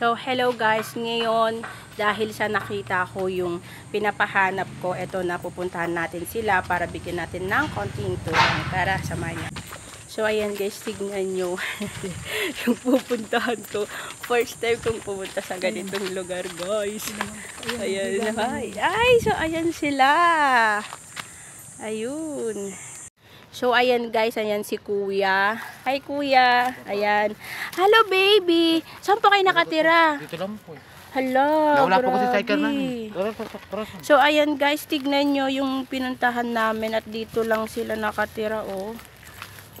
So, hello guys. Ngayon, dahil sa nakita ko yung pinapahanap ko, eto na pupuntahan natin sila para bigyan natin ng konting tulong. Tara, samahan niyo. So, ayan guys, tignan nyo yung pupuntahan ko. First time kong pumunta sa ganitong lugar, guys. Ayan, ay, so ayan sila. Ayun. So, ayan guys, ayan si Kuya. Hi Kuya. Ayan. Hello baby. Saan po kayo nakatira? Dito lang po. Hala, wala po kasi grabe. cycle namin. So, ayan guys, tignan nyo yung pinuntahan namin at dito lang sila nakatira, oh.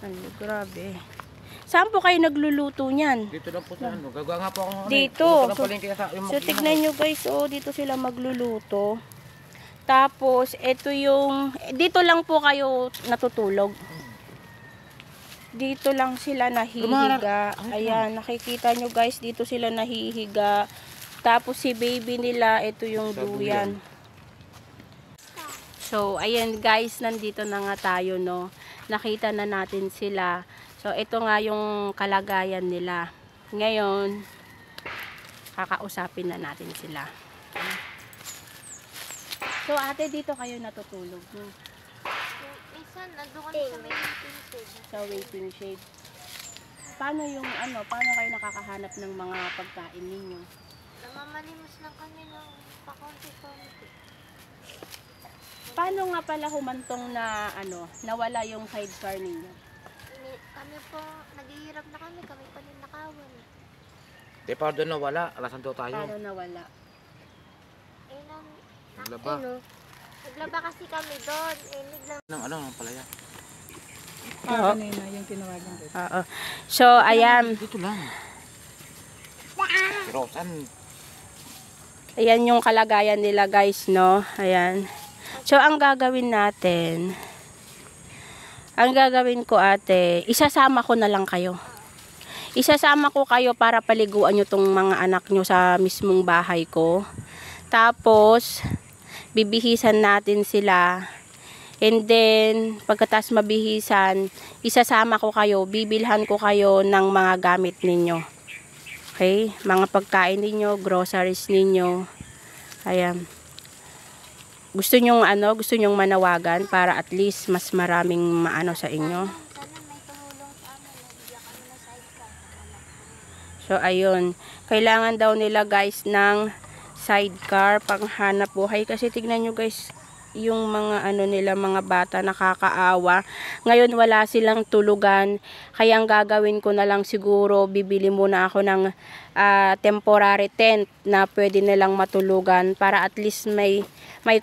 Ano, grabe. Saan po kayo nagluluto niyan? Dito lang po sa ano. Gagawa nga po ako. Dito. So, tignan nyo guys, oh, dito sila magluluto. Tapos, ito yung, dito lang po kayo natutulog. Dito lang sila nahihiga. Ayan, nakikita nyo guys, dito sila nahihiga. Tapos, si baby nila, ito yung duyan. So, ayan guys, nandito na nga tayo, no. Nakita na natin sila. So, ito nga yung kalagayan nila. Ngayon, kakausapin na natin sila. So, ate, dito kayo natutulog. Minsan, nandun kami sa may waiting shed. Sa waiting shed. Paano yung, paano kayo nakakahanap ng mga pagkain ninyo? Namamanimos lang kami ng pakonti-konti. Paano nga pala humantong na, nawala yung sidecar ninyo? Kami po, naghihirap na kami pa rin nakawan. Di pa doon nawala. Alasan daw tayo. Paano nawala? Naglaba. Naglaba kasi kami doon. Naglang Ng palaya. Oo. Kanina yung tinawagan ko. Oo. So, ayan. Dito lang. Si Rosan. Ayan yung kalagayan nila guys, no? Ayan. So, ang gagawin ko ate, isasama ko na lang kayo. Isasama ko kayo para paliguan nyo tong mga anak nyo sa mismong bahay ko. Tapos, bibihisan natin sila. And then, pagkatas mabihisan, isasama ko kayo, bibilhan ko kayo ng mga gamit ninyo. Okay? Mga pagkain ninyo, groceries ninyo. Ayan. Gusto nyong manawagan para at least mas maraming maano sa inyo. sana may tumulong sa amin. Nabigyan kami na sidecar. So, ayun. Kailangan daw nila guys ng sidecar panghanap buhay. Kasi tignan nyo guys, yung mga nila, mga bata, nakakaawa. Ngayon wala silang tulugan. Kaya ang gagawin ko na lang siguro, bibili muna ako ng temporary tent na pwede nilang matulugan para at least may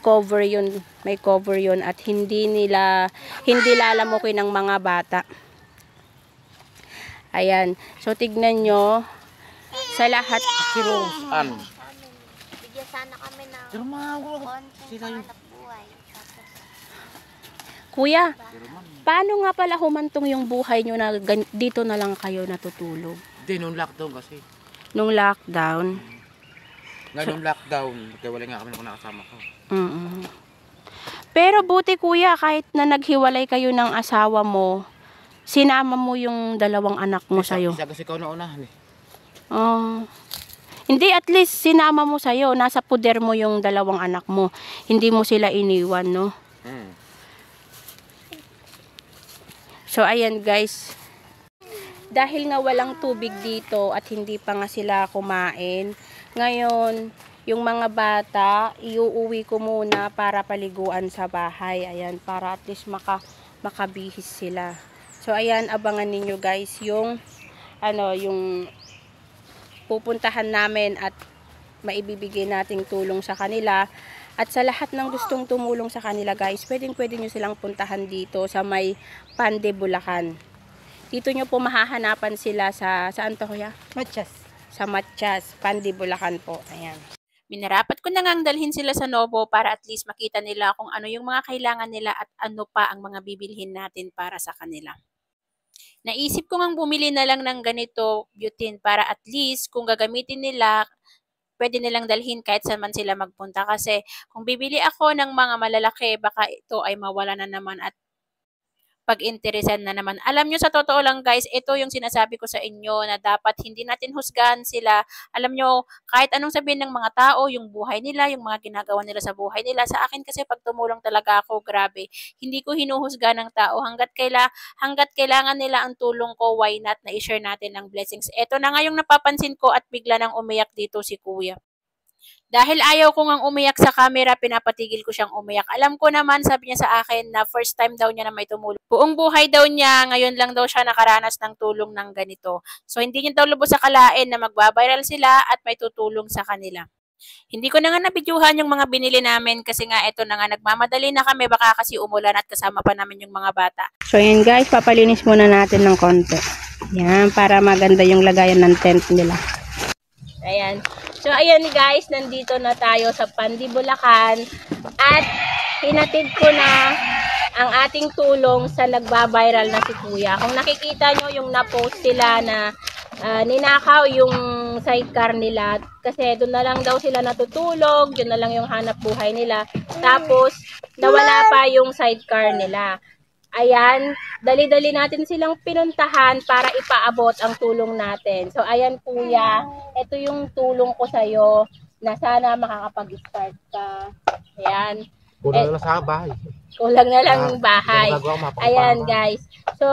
cover yun. May cover yun at hindi lalamukin ng mga bata. Ayan. So tignan nyo sa lahat. Si Rosan. Bigyan sana kami ng Pero mga konting hanap buhay. Tapos, Kuya, paano nga pala humantong yung buhay nyo na dito na lang kayo natutulog? Hindi, nung lockdown kasi. Nung lockdown? Ngayon lockdown, kaya wala nga kami na nakasama ko. Pero buti kuya, kahit na naghiwalay kayo ng asawa mo, sinama mo yung dalawang anak mo sa'yo. Isa kasi ikaw na unahan eh. Hindi, at least sinama mo sa'yo. Nasa puder mo yung dalawang anak mo. Hindi mo sila iniwan, no? So, ayan guys. Dahil nga walang tubig dito at hindi pa nga sila kumain, ngayon, yung mga bata, iuuwi ko muna para paliguan sa bahay. Ayan, para at least makabihis sila. So, ayan, abangan ninyo guys yung, yung pupuntahan namin at maibibigay nating tulong sa kanila. At sa lahat ng gustong tumulong sa kanila guys, pwede nyo silang puntahan dito sa may Pande, Bulacan. Dito nyo po mahahanapan sila saan to kuya? Matchas. Sa Matchas, Pande, Bulacan po. Ayan. Minarapat ko na ngang dalhin sila sa Novo para at least makita nila kung ano yung mga kailangan nila at ano pa ang mga bibilhin natin para sa kanila. Naisip ko ngang bumili na lang ng ganito butane para at least kung gagamitin nila, pwede nilang dalhin kahit saan man sila magpunta. Kasi kung bibili ako ng mga malalaki, baka ito ay mawala na naman at pag-interesan na naman. Alam nyo, sa totoo lang guys, ito yung sinasabi ko sa inyo na dapat hindi natin husgahan sila. Alam nyo, kahit anong sabihin ng mga tao, yung buhay nila, yung mga ginagawa nila sa buhay nila, sa akin kasi pag tumulong talaga ako, grabe, hindi ko hinuhusga ng tao. Hanggat kailangan nila ang tulong ko, why not na i-share natin ang blessings. Ito na nga yung napapansin ko at bigla nang umiyak dito si kuya. Dahil ayaw ko ngang umiyak sa camera, pinapatigil ko siyang umiyak. Alam ko naman, sabi niya sa akin na first time daw niya na may tumulong. Buong buhay daw niya, ngayon lang daw siya nakaranas ng tulong ng ganito. So, hindi niya daw lubos sa kalain na magbabiral sila at may tutulong sa kanila. Hindi ko na nga nabidyuhan yung mga binili namin kasi nga ito na nga nagmamadali na kami, baka kasi umulan at kasama pa namin yung mga bata. So, yun guys, papalinis muna natin ng konti. Yan, para maganda yung lagayan ng tent nila. Ayan. So, ayan guys, nandito na tayo sa Pandi, Bulacan at hinatid ko na ang ating tulong sa nagbabiral na si Kuya. Kung nakikita nyo yung na-post sila na ninakaw yung sidecar nila kasi doon na lang daw sila natutulog, doon na lang yung hanap buhay nila. Tapos, nawala pa yung sidecar nila. Ayan, dali-dali natin silang pinuntahan para ipaabot ang tulong natin. So, ayan kuya, ito yung tulong ko sa'yo na sana makakapag-start ka. Ayan. Kulang na sa bahay. Kulang na lang yung bahay. Ayan guys. So,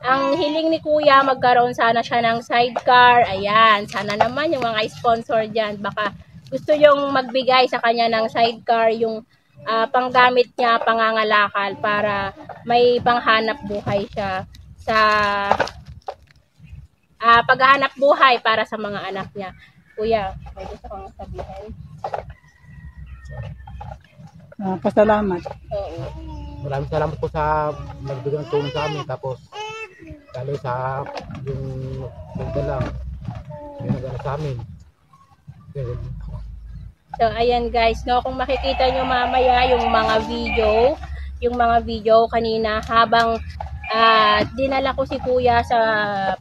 ang hiling ni kuya, magkaroon sana siya ng sidecar. Ayan, sana naman yung mga sponsor dyan. Baka gusto yung magbigay sa kanya ng sidecar, yung panggamit niya, pangangalakal para may panghanap buhay siya sa paghahanap buhay para sa mga anak niya. Kuya, may gusto kong sabihin? Pasalamat. Oo. Maraming salamat po sa nagbigay ng tulong sa amin. Tapos, lalo sa yung nagdala, yung nagdala sa amin. So, ayan guys, no, kung makikita nyo mamaya yung mga video kanina habang dinala ko si kuya sa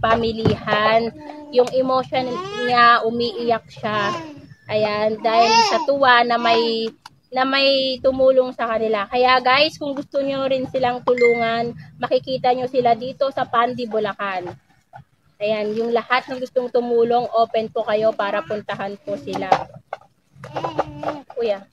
pamilihan, yung emotion niya, umiiyak siya. Ayan, dahil sa tuwa na may tumulong sa kanila. Kaya guys, kung gusto nyo rin silang tulungan, makikita nyo sila dito sa Pandi, Bulacan. Ayan, yung lahat ng gustong tumulong, open po kayo para puntahan po sila. Kuya.